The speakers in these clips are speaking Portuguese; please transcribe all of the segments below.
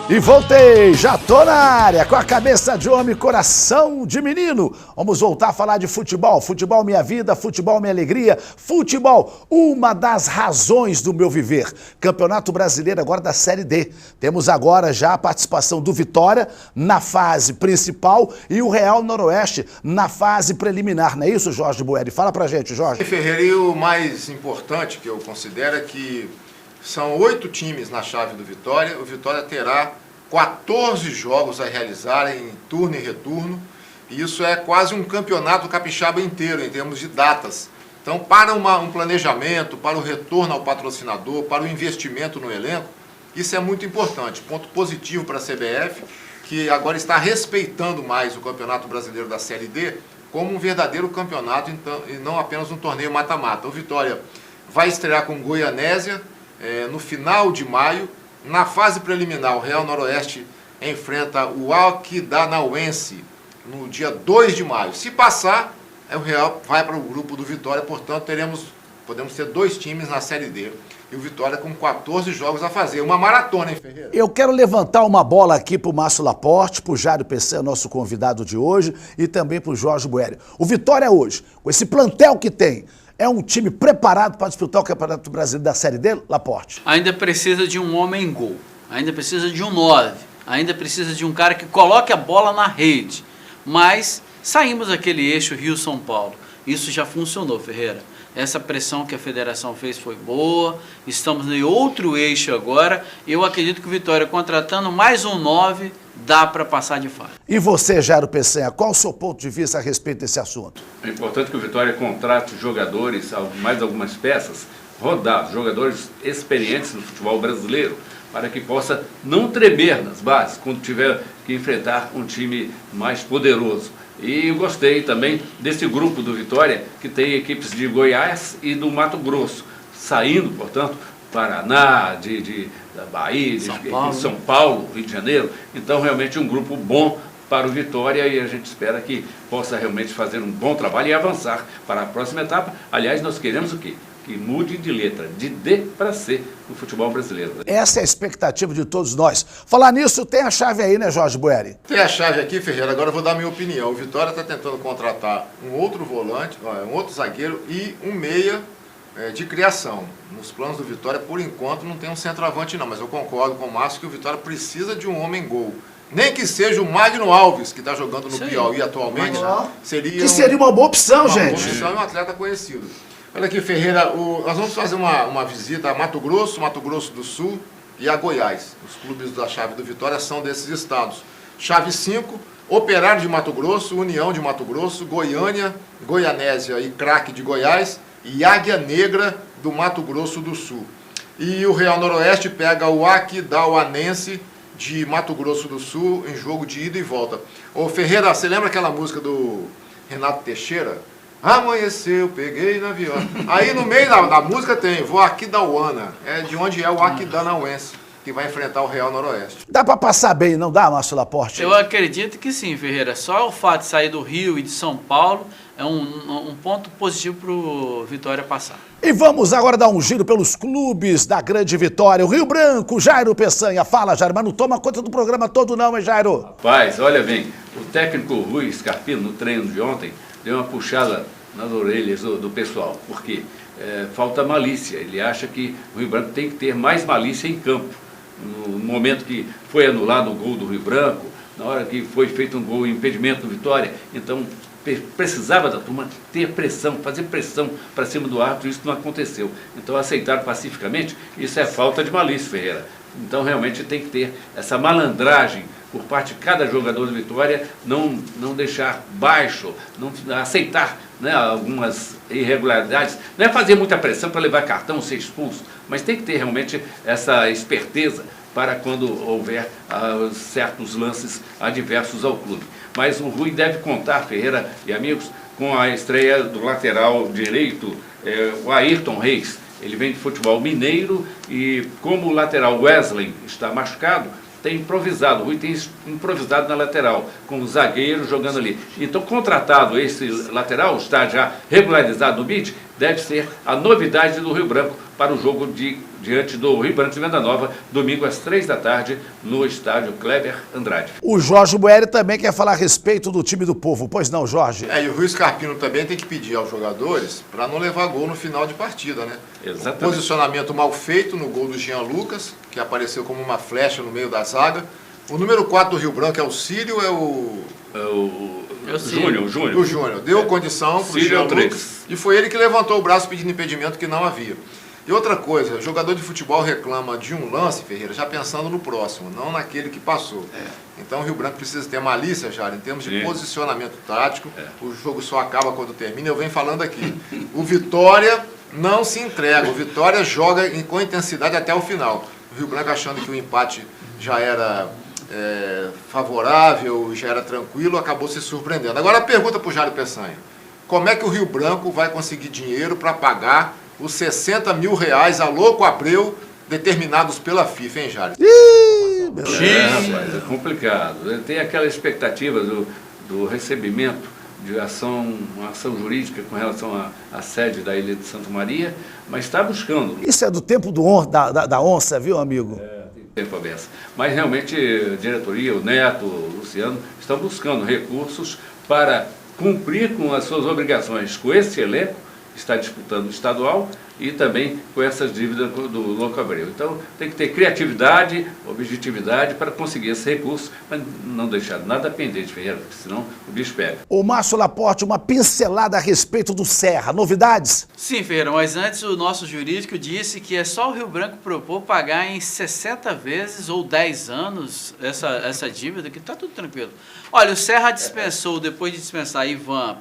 E voltei, já tô na área, com a cabeça de homem e coração de menino. Vamos voltar a falar de futebol. Futebol minha vida, futebol minha alegria. Futebol, uma das razões do meu viver. Campeonato Brasileiro agora da Série D. Temos agora já a participação do Vitória na fase principal e o Real Noroeste na fase preliminar. Não é isso, Jorge Boeri? Fala pra gente, Jorge. Ferreira, e o mais importante que eu considero é que são 8 times na chave do Vitória. O Vitória terá 14 jogos a realizar em turno e retorno. E isso é quase um campeonato capixaba inteiro em termos de datas. Então, para um planejamento, para o retorno ao patrocinador, para o investimento no elenco, isso é muito importante. Ponto positivo para a CBF, que agora está respeitando mais o Campeonato Brasileiro da Série D como um verdadeiro campeonato, então, e não apenas um torneio mata-mata. O Vitória vai estrear com Goianésia no final de maio. Na fase preliminar, o Real Noroeste enfrenta o Aquidauanense no dia 2 de maio. Se passar, o Real vai para o grupo do Vitória, portanto, podemos ter 2 times na Série D. E o Vitória com 14 jogos a fazer. Uma maratona, hein, Ferreira? Eu quero levantar uma bola aqui para o Márcio Laporte, para o Jairo PC, nosso convidado de hoje, e também para o Jorge Boeri. O Vitória hoje, com esse plantel que tem, é um time preparado para disputar o Campeonato Brasileiro da Série D, Laporte? Ainda precisa de um homem-gol, ainda precisa de um 9, ainda precisa de um cara que coloque a bola na rede. Mas saímos daquele eixo Rio-São Paulo. Isso já funcionou, Ferreira. Essa pressão que a federação fez foi boa, estamos em outro eixo agora. Eu acredito que o Vitória, contratando mais um 9, dá para passar de fase. E você, Jairo Peçanha, qual o seu ponto de vista a respeito desse assunto? É importante que o Vitória contrate jogadores, mais algumas peças, rodados, jogadores experientes no futebol brasileiro, para que possa não tremer nas bases quando tiver que enfrentar um time mais poderoso. E eu gostei também desse grupo do Vitória, que tem equipes de Goiás e do Mato Grosso, saindo, portanto, Paraná, da Bahia, de São Paulo, Rio de Janeiro. Então, realmente, um grupo bom para o Vitória, e a gente espera que possa realmente fazer um bom trabalho e avançar para a próxima etapa. Aliás, nós queremos o quê? Que mude de letra, de D para C no futebol brasileiro. Essa é a expectativa de todos nós. Falar nisso, tem a chave aí, né, Jorge Boeri? Tem a chave aqui, Ferreira. Agora eu vou dar a minha opinião. O Vitória está tentando contratar um outro volante, um outro zagueiro e um meia de criação. Nos planos do Vitória, por enquanto, não tem um centroavante não, mas eu concordo com o Márcio que o Vitória precisa de um homem-gol. Nem que seja o Magno Alves, que está jogando no Piauí atualmente, seria uma boa opção, gente. Uma boa opção e um atleta conhecido. Olha aqui, Ferreira, nós vamos fazer uma visita a Mato Grosso do Sul e a Goiás. Os clubes da chave do Vitória são desses estados. Chave 5, Operário de Mato Grosso, União de Mato Grosso, Goiânia, Goianésia e Craque de Goiás e Águia Negra do Mato Grosso do Sul. E o Real Noroeste pega o Aquidauanense de Mato Grosso do Sul em jogo de ida e volta. Ô Ferreira, você lembra aquela música do Renato Teixeira? Amanheceu, peguei na viola. Aí no meio da música tem Vou Aquidauana, de onde é o Aquidauanense, que vai enfrentar o Real Noroeste. Dá para passar bem, não dá, Márcio Laporte? Eu acredito que sim, Ferreira. Só o fato de sair do Rio e de São Paulo é um ponto positivo para o Vitória passar. E vamos agora dar um giro pelos clubes da grande Vitória. O Rio Branco, Jairo Peçanha. Fala, Jairo, mas não toma conta do programa todo não, hein, Jairo? Rapaz, olha bem, o técnico Rui Scarpino, no treino de ontem, deu uma puxada nas orelhas do pessoal, porque falta malícia. Ele acha que o Rio Branco tem que ter mais malícia em campo. No momento que foi anulado o gol do Rio Branco, na hora que foi feito um gol em impedimento do Vitória, então precisava da turma ter pressão, fazer pressão para cima do árbitro, isso não aconteceu. Então aceitaram pacificamente, isso é falta de malícia, Ferreira. Então realmente tem que ter essa malandragem por parte de cada jogador do Vitória, não deixar baixo, não aceitar, né, algumas irregularidades, não é fazer muita pressão para levar cartão, ser expulso, mas tem que ter realmente essa esperteza para quando houver certos lances adversos ao clube. Mas o Rui deve contar, Ferreira e amigos, com a estreia do lateral direito, o Ayrton Reis. Ele vem de futebol mineiro e como o lateral Wesley está machucado, tem improvisado, o Rui tem improvisado na lateral, com o zagueiro jogando ali. Então, contratado esse lateral, está já regularizado no BID, deve ser a novidade do Rio Branco para o jogo diante do Rio Branco de Venda Nova, domingo às 3 da tarde, no estádio Kleber Andrade. O Jorge Boeri também quer falar a respeito do time do povo. Pois não, Jorge? E o Rui Scarpino também tem que pedir aos jogadores para não levar gol no final de partida, né? Exatamente. O posicionamento mal feito no gol do Jean Lucas, que apareceu como uma flecha no meio da zaga. O número 4 do Rio Branco é o Círio, O Júnior. O Júnior. Deu condição para o Jean Lucas e foi ele que levantou o braço pedindo impedimento que não havia. E outra coisa, jogador de futebol reclama de um lance, Ferreira, já pensando no próximo, não naquele que passou. Então o Rio Branco precisa ter malícia, Jário, em termos de posicionamento tático. O jogo só acaba quando termina. Eu venho falando aqui. O Vitória não se entrega. O Vitória joga com intensidade até o final. O Rio Branco achando que o empate já era favorável, já era tranquilo, acabou se surpreendendo. Agora a pergunta para o Jário Peçanha. Como é que o Rio Branco vai conseguir dinheiro para pagar os 60 mil reais a Louco Abreu determinados pela FIFA, hein, Jário? Rapaz, é complicado. Tem aquela expectativa do recebimento de uma ação jurídica com relação à sede da Ilha de Santa Maria, mas está buscando. Isso é do tempo da onça, viu, amigo? Tem tempo a beça. Mas realmente a diretoria, o Neto, o Luciano, estão buscando recursos para cumprir com as suas obrigações com esse elenco, está disputando o estadual e também com essas dívidas do Louco Abreu. Então tem que ter criatividade, objetividade para conseguir esse recurso, mas não deixar nada pendente, Ferreira, porque senão o bicho pega. O Márcio Laporte, uma pincelada a respeito do Serra. Novidades? Sim, Ferreira, mas antes o nosso jurídico disse que é só o Rio Branco propor pagar em 60 vezes ou 10 anos essa dívida, que está tudo tranquilo. Olha, o Serra dispensou, depois de dispensar Ivan,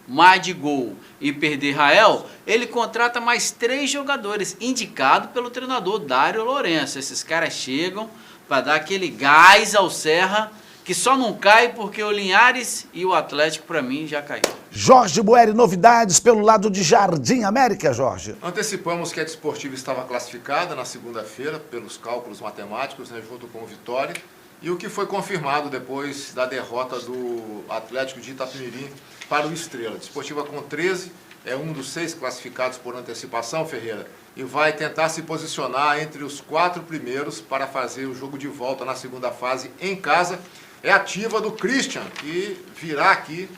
Madigol e perder Rael, ele contrata mais 3 jogadores, indicado pelo treinador Dário Lourenço. Esses caras chegam para dar aquele gás ao Serra, que só não cai porque o Linhares e o Atlético, para mim, já caíram. Jorge Boeri, novidades pelo lado de Jardim América, Jorge? Antecipamos que a Desportiva estava classificada na segunda-feira, pelos cálculos matemáticos, né, junto com o Vitória. E o que foi confirmado depois da derrota do Atlético de Itapemirim para o Estrela. Desportiva com 13, é um dos 6 classificados por antecipação, Ferreira, e vai tentar se posicionar entre os 4 primeiros para fazer o jogo de volta na segunda fase em casa. É ativa do Christian, que virá aqui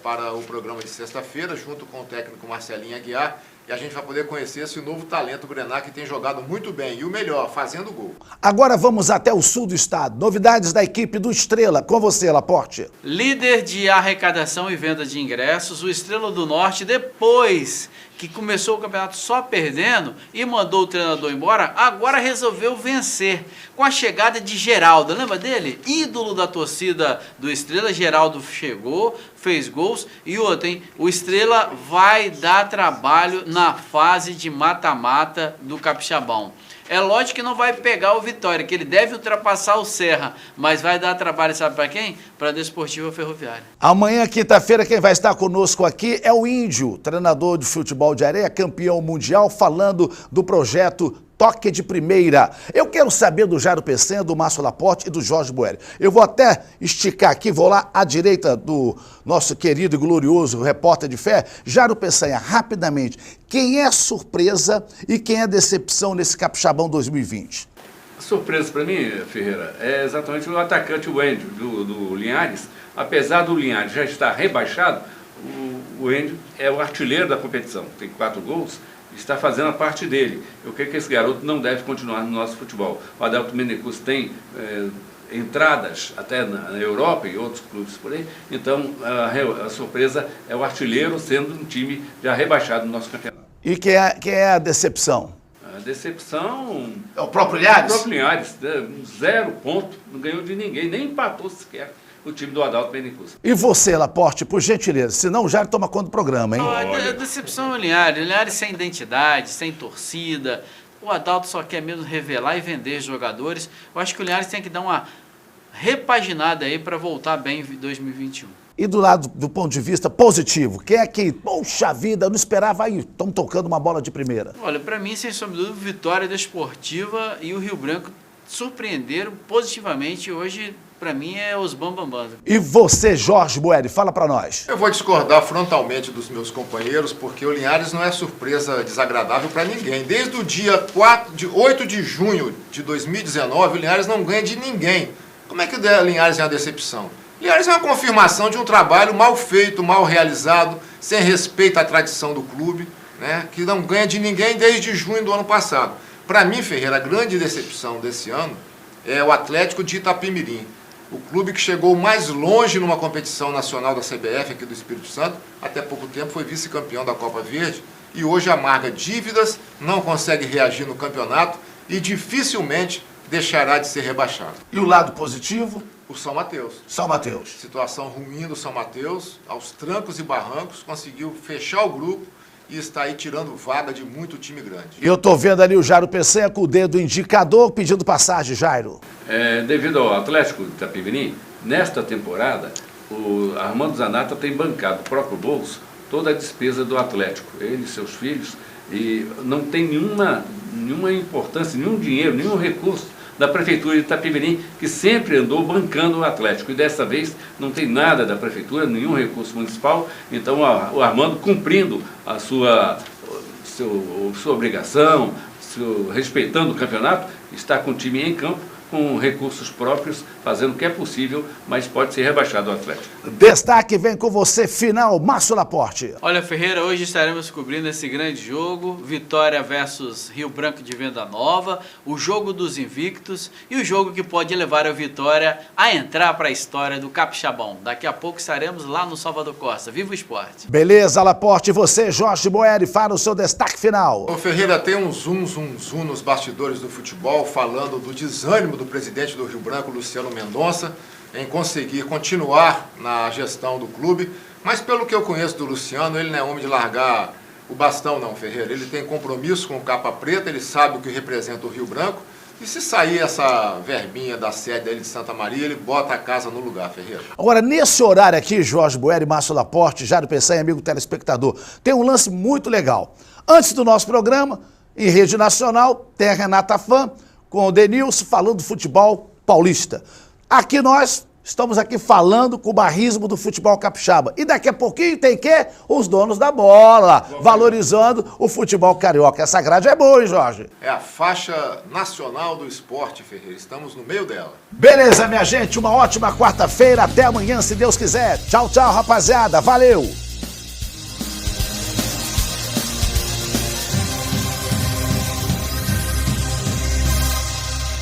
para o programa de sexta-feira, junto com o técnico Marcelinho Aguiar, e a gente vai poder conhecer esse novo talento Grená, que tem jogado muito bem, e o melhor, fazendo gol. Agora vamos até o sul do estado. Novidades da equipe do Estrela. Com você, Laporte. Líder de arrecadação e venda de ingressos, o Estrela do Norte, depois que começou o campeonato só perdendo e mandou o treinador embora, agora resolveu vencer com a chegada de Geraldo. Lembra dele? Ídolo da torcida do Estrela. Geraldo chegou, fez gols e outra, hein? O Estrela vai dar trabalho na fase de mata-mata do Capixabão. É lógico que não vai pegar o Vitória, que ele deve ultrapassar o Serra, mas vai dar trabalho, sabe para quem? Para a Desportiva Ferroviária. Amanhã, quinta-feira, quem vai estar conosco aqui é o Índio, treinador de futebol de areia, campeão mundial, falando do projeto Toque de Primeira. Eu quero saber do Jairo Peçanha, do Márcio Laporte e do Jorge Boeri. Eu vou até esticar aqui, vou lá à direita do nosso querido e glorioso repórter de fé. Jairo Peçanha, rapidamente, quem é surpresa e quem é decepção nesse Capixabão 2020? A surpresa para mim, Ferreira, é exatamente o atacante Wendel, do Linhares. Apesar do Linhares já estar rebaixado, o Wendel é o artilheiro da competição, tem 4 gols, está fazendo a parte dele. Eu creio que esse garoto não deve continuar no nosso futebol. O Adalto Menecus tem entradas até na Europa e outros clubes por aí, então a surpresa é o artilheiro sendo um time já rebaixado no nosso campeonato. E quem é a decepção? A decepção... É o próprio Linhares? O próprio Linhares, 0 ponto, não ganhou de ninguém, nem empatou sequer o time do Adalto Menecus. E você, Laporte, por gentileza, senão o Jairo toma conta do programa, hein? A decepção é o Linhares. Linhares sem identidade, sem torcida. O Adalto só quer mesmo revelar e vender jogadores. Eu acho que o Linhares tem que dar uma repaginada aí para voltar bem em 2021. E do lado, do ponto de vista positivo, quem é que, poxa vida, eu não esperava aí, estão tocando uma bola de primeira? Olha, para mim, sem sombra de dúvida, Vitória Desportiva e o Rio Branco surpreenderam positivamente hoje. Para mim é os bambambãs. E você, Jorge Boeri, fala para nós. Eu vou discordar frontalmente dos meus companheiros, porque o Linhares não é surpresa desagradável para ninguém. Desde o dia 8 de junho de 2019, o Linhares não ganha de ninguém. Como é que o Linhares é uma decepção? O Linhares é uma confirmação de um trabalho mal feito, mal realizado, sem respeito à tradição do clube, né, que não ganha de ninguém desde junho do ano passado. Para mim, Ferreira, a grande decepção desse ano é o Atlético de Itapemirim. O clube que chegou mais longe numa competição nacional da CBF aqui do Espírito Santo, até pouco tempo foi vice-campeão da Copa Verde e hoje amarga dívidas, não consegue reagir no campeonato e dificilmente deixará de ser rebaixado. E o lado positivo? O São Mateus. São Mateus. Situação ruim do São Mateus, aos trancos e barrancos, conseguiu fechar o grupo e está aí tirando vaga de muito time grande. E eu tô vendo ali o Jairo Peçanha com o dedo indicador pedindo passagem, Jairo. Devido ao Atlético de Itapemirim, nesta temporada, o Armando Zanata tem bancado o próprio bolso toda a despesa do Atlético, ele e seus filhos, e não tem nenhuma importância, nenhum dinheiro, nenhum recurso da Prefeitura de Itapemirim, que sempre andou bancando o Atlético. E dessa vez não tem nada da Prefeitura, nenhum recurso municipal. Então o Armando, cumprindo a sua obrigação, respeitando o campeonato, está com o time em campo, com recursos próprios, fazendo o que é possível, mas pode ser rebaixado o Atlético. Destaque vem com você, final, Márcio Laporte. Olha, Ferreira, hoje estaremos cobrindo esse grande jogo, Vitória versus Rio Branco de Venda Nova, o jogo dos invictos e o jogo que pode levar a Vitória a entrar para a história do Capixabão. Daqui a pouco estaremos lá no Salvador Costa. Viva o esporte! Beleza, Laporte, e você, Jorge Boeri, fala o seu destaque final. Ô Ferreira, tem um zoom nos bastidores do futebol, falando do desânimo do presidente do Rio Branco, Luciano Mendonça, em conseguir continuar na gestão do clube, mas pelo que eu conheço do Luciano, ele não é homem de largar o bastão não, Ferreira. Ele tem compromisso com o Capa Preta, ele sabe o que representa o Rio Branco, e se sair essa verbinha da sede dele de Santa Maria, ele bota a casa no lugar, Ferreira. Agora, nesse horário aqui, Jorge Boeri, Márcio Laporte, Jairo Peçanha, amigo telespectador, tem um lance muito legal. Antes do nosso programa, em rede nacional, tem a Renata Fã, com o Denilson falando do futebol paulista. Aqui nós estamos aqui falando com o barrismo do futebol capixaba. E daqui a pouquinho tem que os donos da bola, valorizando o futebol carioca. Essa grade é boa, hein, Jorge? É a faixa nacional do esporte, Ferreira. Estamos no meio dela. Beleza, minha gente. Uma ótima quarta-feira. Até amanhã, se Deus quiser. Tchau, tchau, rapaziada. Valeu!